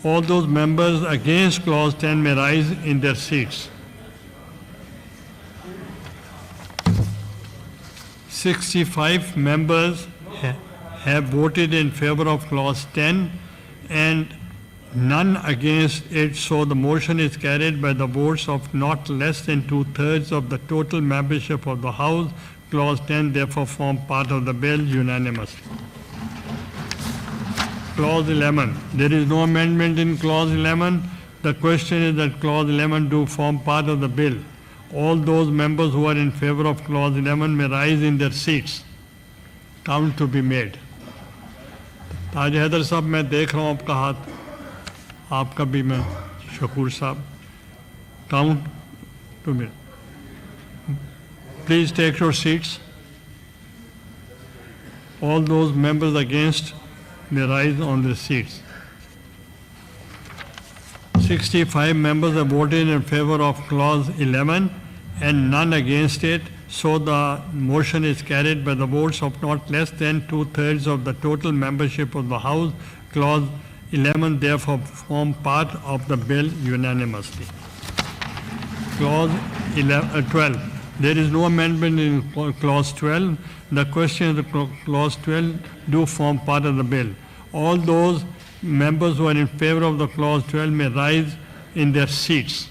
All those members against Clause 10 may rise in their seats. 65 members have voted in favor of Clause 10 and none against it, so the motion is carried by the votes of not less than 2/3 of the total membership of the House. Clause 10 therefore forms part of the bill unanimously. Clause 11. There is no amendment in Clause 11. The question is that Clause 11 do form part of the bill. All those members who are in favor of Clause 11 may rise in their seats. Count to be made. ताज हैदर साहब, मैं देख रहा हूँ आपका हाथ, आपका भी मैं, शकूर साहब. Count to me. Please take your seats. All those members against may rise on their seats. 65 members have voted in favor of Clause 11 and none against it, so the motion is carried by the votes of not less than 2/3 of the total membership of the House. Clause 11 therefore forms part of the bill unanimously. Clause 12. There is no amendment in Clause 12. The question of Clause 12 do form part of the bill. All those members who are in favor of the Clause 12 may rise in their seats.